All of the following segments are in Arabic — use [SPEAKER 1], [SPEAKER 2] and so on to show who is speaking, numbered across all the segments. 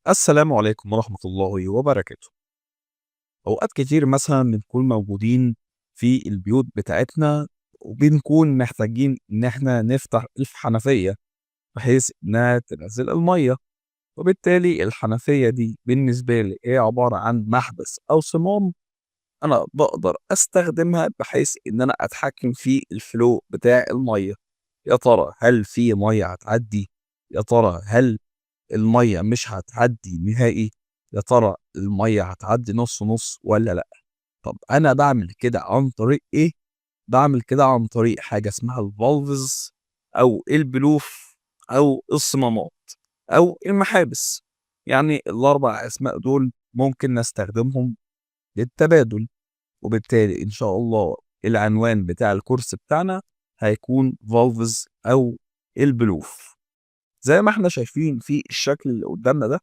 [SPEAKER 1] السلام عليكم ورحمة الله وبركاته. أوقات كتير مثلا بنكون موجودين في البيوت بتاعتنا، وبنكون محتاجين إن احنا نفتح الحنفية بحيث إنها تنزل المية. وبالتالي الحنفية دي بالنسبة لي هي عبارة عن محبس أو صمام أنا بقدر أستخدمها بحيث إن أنا أتحكم في الفلو بتاع المية. يا ترى هل في مية هتعدي؟ يا ترى هل المَيّة مش هتعدّي نهائي؟ يا ترى المَيّة هتعدّي نُص، نُص والّا لأ؟ طَب أنا باعمل كده عن طريق إيه؟ باعمل كده عن طريق حاجة اسمها الvalves أو البلوف أو الصمامات أو المحابس. يعني ال4 أسماء دول ممكن نستخدمهم للتبادل، وبالتالي إن شاء الله العنوان بتاع الكورس بتاعنا هيكون valves أو البلوف. زي ما إحنا شايفين في الشكل اللي قدّامنا ده،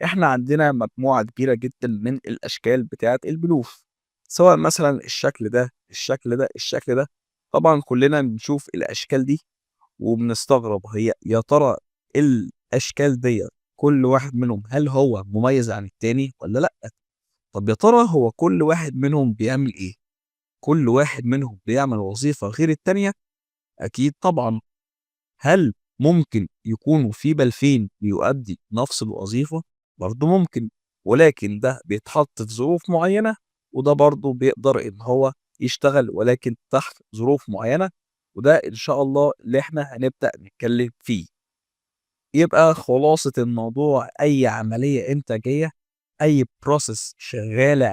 [SPEAKER 1] إحنا عندنا مجموعة كبيرة جدًا من الأشكال بتاعة البلوف، سواء مثلًا الشكل ده، الشكل ده، الشكل ده. طبعًا كلنا بنشوف الأشكال دي وبنستغرب هي يا ترى الأشكال ديّة كل واحد منهم هل هو مميز عن التاني والّا لأ؟ طب يا ترى هو كل واحد منهم بيعمل إيه؟ كل واحد منهم بيعمل وظيفة غير التانية؟ أكيد طبعًا. هل ممكن يكونوا في بلفين بيؤدّي نفس الوظيفة؟ برضه ممكن، ولكن ده بيتحط في ظروف معيّنة، وده برضه بيقدر إن هو يشتغل ولكن تحت ظروف معيّنة، وده إن شاء الله اللي إحنا هنبدأ نتكلّم فيه. يبقى خلاصة الموضوع أي عملية إنتاجية، أي process شغّالة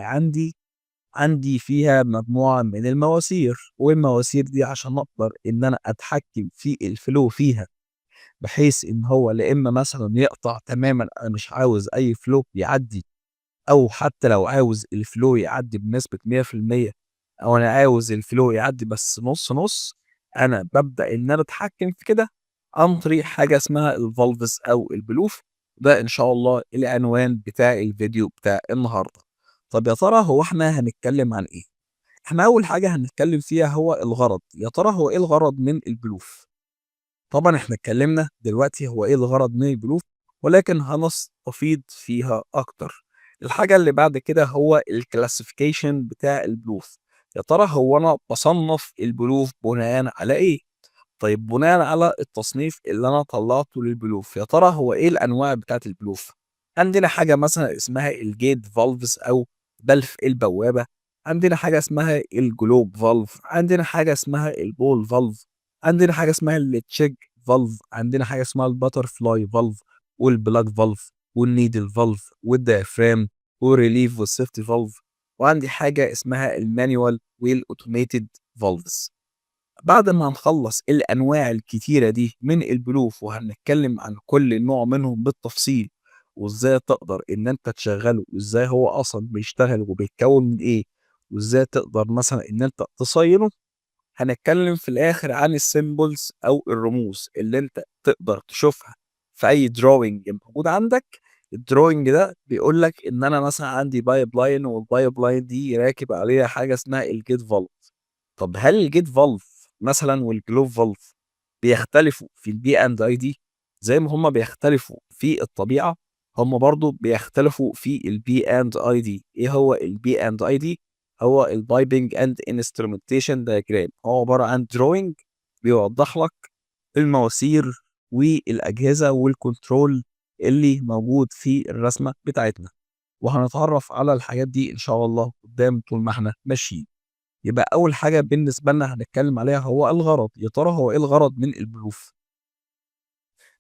[SPEAKER 1] عندي فيها مجموعة من المواسير، والمواسير دي عشان أقدر إن أنا أتحكّم في الflow فيها بحيث إن هو لا إما مثلًا يقطع تمامًا أنا مش عاوز أي flow يعدّي، أو حتى لو عاوز الflow يعدّي بنسبة 100% أو أنا عاوز الflow يعدّي بس نُص، نُص. أنا بابدأ إن أنا أتحكّم في كده عن طريق حاجة اسمها الvalves أو البلوف. ده إن شاء الله العنوان بتاع الفيديو بتاع النهارده. طَب يا ترى هو إحنا هنتكلّم عن إيه؟ إحنا أول حاجة هنتكلّم فيها هو الغرض. يا ترى هو إيه الغرض من البلوف؟ طبعًا إحنا اتكلّمنا دلوقتي هو إيه الغرض من البلوف، ولكن هنستفيض فيها أكتر. الحاجة اللي بعد كده هو الclassification بتاع البلوف. يا ترى هو أنا باصنّف البلوف بناءً على إيه؟ طيب بناءً على التصنيف اللي أنا طلّعته للبلوف، يا ترى هو إيه الأنواع بتاعة البلوف؟ عندنا حاجة مثلًا اسمها الgate valves أو بلف البوابة، عندنا حاجة اسمها الglobe valve، عندنا حاجة اسمها الball valve، عندنا حاجة اسمها الcheck valve، عندنا حاجة اسمها الbutterfly valve والplug valve والneedle valve والdiaphragm والrelief والsafety valve، وعندي حاجة اسمها الmanual والautomated valves. بعد ما هنخلّص الأنواع الكتيرة دي من البلوف وهنتكلم عن كل نوع منهم بالتفصيل، وإزاي تقدر إن أنت تشغّله، وإزاي هو أصلًا بيشتغل وبيتكوّن من إيه، وإزاي تقدر مثلًا إن أنت تصيّنه. هنتكلم في الآخر عن الsymbols أو الرموز اللي أنت تقدر تشوفها في أي drawing موجود عندك. الdrawing ده بيقول لك إن أنا مثلًا عندي pipeline والpipeline دي راكب عليها حاجة اسمها الgate valve. طب هل الgate valve مثلًا والglove valve بيختلفوا في الP and ID زي ما هم بيختلفوا في الطبيعة؟ هم برضه بيختلفوا في الP and ID. إيه هو الP and ID؟ هو الpiping and instrumentation diagram. هو عبارة عن drawing بيوضح لك المواسير والأجهزة والcontrol اللي موجود في الرسمة بتاعتنا، وهنتعرف على الحاجات دي إن شاء الله قدّام طول ما إحنا ماشيين. يبقى أول حاجة بالنسبة لنا هنتكلم عليها هو الغرض. يا ترى هو إيه الغرض من البلوف؟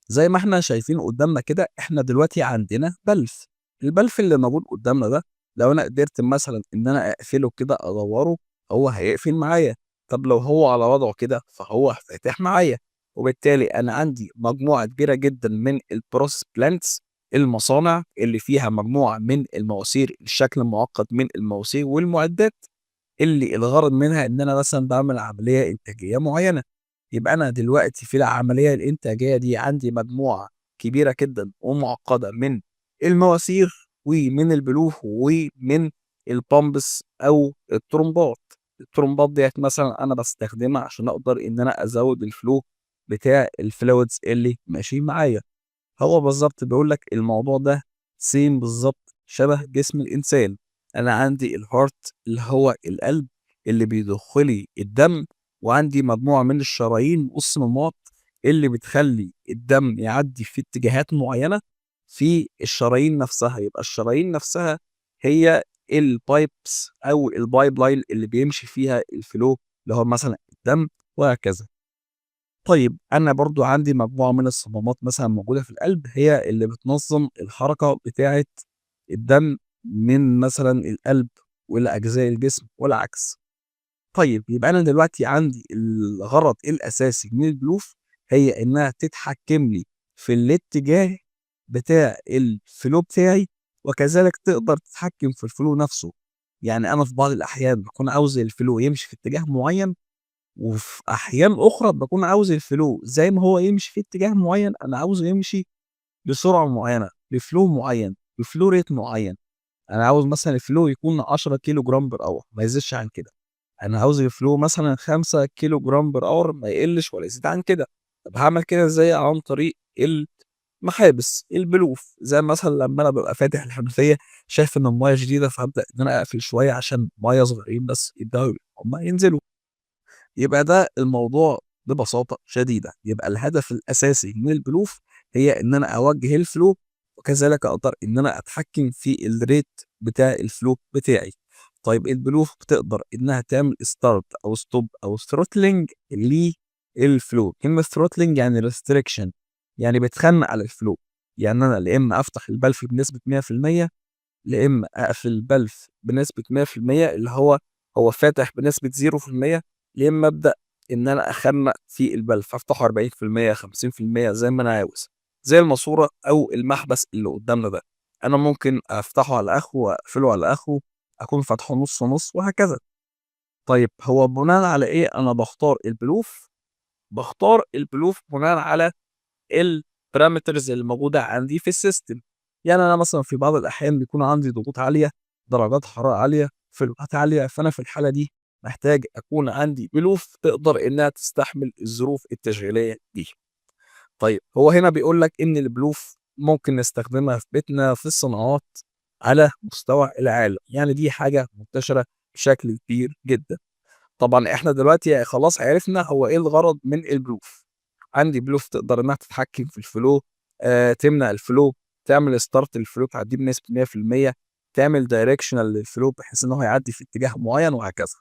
[SPEAKER 1] زي ما إحنا شايفين قدامنا كده إحنا دلوقتي عندنا بلف. البلف اللي موجود قدامنا ده لو أنا قدرت مثلًا إن أنا أقفله كده أدوّره هو هيقفل معايا. طب لو هو على وضعه كده فهو فاتح معايا. وبالتالي أنا عندي مجموعة كبيرة جدًا من الprocess plants، المصانع اللي فيها مجموعة من المواسير، الشكل المعقد من المواسير والمعدات اللي الغرض منها إن أنا مثلًا باعمل عملية إنتاجية معيّنة. يبقى أنا دلوقتي في العملية الإنتاجية دي عندي مجموعة كبيرة جدًا ومعقدة من المواسير ومن البلوف ومن الpumps أو الطرمبات. الطرمبات ديّة مثلًا أنا باستخدمها عشان أقدر إن أنا أزوّد الflow بتاع الfluids اللي ماشيين معايا. هو بالضبط بيقول لك الموضوع ده same بالضبط شبه جسم الإنسان. أنا عندي الheart اللي هو القلب اللي بيضخ لي الدم، وعندي مجموعة من الشرايين والصمامات اللي بتخلّي الدم يعدّي في اتجاهات معيّنة في الشرايين نفسها. يبقى الشرايين نفسها هي الpipes أو الpipeline اللي بيمشي فيها الflow اللي هو مثلًا الدم وهكذا. طيب أنا برضه عندي مجموعة من الصمامات مثلًا موجودة في القلب، هي اللي بتنظّم الحركة بتاعة الدم من مثلًا القلب ولأجزاء الجسم والعكس. طيب يبقى أنا دلوقتي عندي الغرض الأساسي من البلوف هي إنها تتحكم لي في الاتجاه بتاع الflow بتاعي، وكذلك تقدر تتحكم في الflow نفسه. يعني أنا في بعض الأحيان باكون عاوز الflow يمشي في اتجاه معين، وفي أحيان أخرى باكون عاوز الflow زي ما هو يمشي في اتجاه معين، أنا عاوزه يمشي بسرعة معينة، بflow معين، بflow rate معين. أنا عاوز مثلًا الflow يكون 10 كيلو جرام per hour ما يزيدش عن كده. أنا عاوز الflow مثلًا 5 كيلو جرام per hour ما يقلش ولا يزيد عن كده. طب هاعمل كده إزاي؟ عن طريق المحابس، البلوف. زي مثلًا لمّا أنا بابقى فاتح الحنفية شايف إن المَيّة شديدة، فابدأ إن أنا أقفل شوية عشان مَيّة صغيرين بس يبدأوا هم ينزلوا. يبقى ده الموضوع ببساطة شديدة. يبقى الهدف الأساسي من البلوف هي إن أنا أوجّه الflow، وكذلك أقدر إن أنا أتحكم في الrate بتاع الflow بتاعي. طيب البلوف بتقدر إنها تعمل start أو stop أو throttling للflow. كلمة throttling يعني restriction، يعني بتخنّق على الflow. يعني أنا يا إما أفتح البلف بنسبة 100%، يا إما أقفل البلف بنسبة 100% اللي هو فاتح بنسبة 0%، يا إما أبدأ إن أنا أخمّق في البلف، أفتحه 40% 50% زي ما أنا عاوز، زي الماسورة أو المحبس اللي قدامنا ده. أنا ممكن أفتحه على آخره وأقفله على آخره، أكون فاتحه نُص، نُص وهكذا. طيب هو بناءً على إيه أنا باختار البلوف؟ باختار البلوف بناءً على الparameters اللي موجودة عندي في السيستم. يعني أنا مثلًا في بعض الأحيان بيكون عندي ضغوط عالية، درجات حرارة عالية، فلوهات عالية، فأنا في الحالة دي محتاج أكون عندي بلوف تقدر إنها تستحمل الظروف التشغيلية دي. طيب هو هنا بيقول لك إن البلوف ممكن نستخدمها في بيتنا، في الصناعات، على مستوى العالم. يعني دي حاجة منتشرة بشكل كبير جدًا. طبعًا إحنا دلوقتي خلاص عرفنا هو إيه الغرض من البلوف. عندي بلوف تقدر إنها تتحكم في الflow، تمنع الflow، تعمل start للflow تعديه بنسبة 100%، تعمل directional للflow بحيث إن هو يعدي في اتجاه معين وهكذا.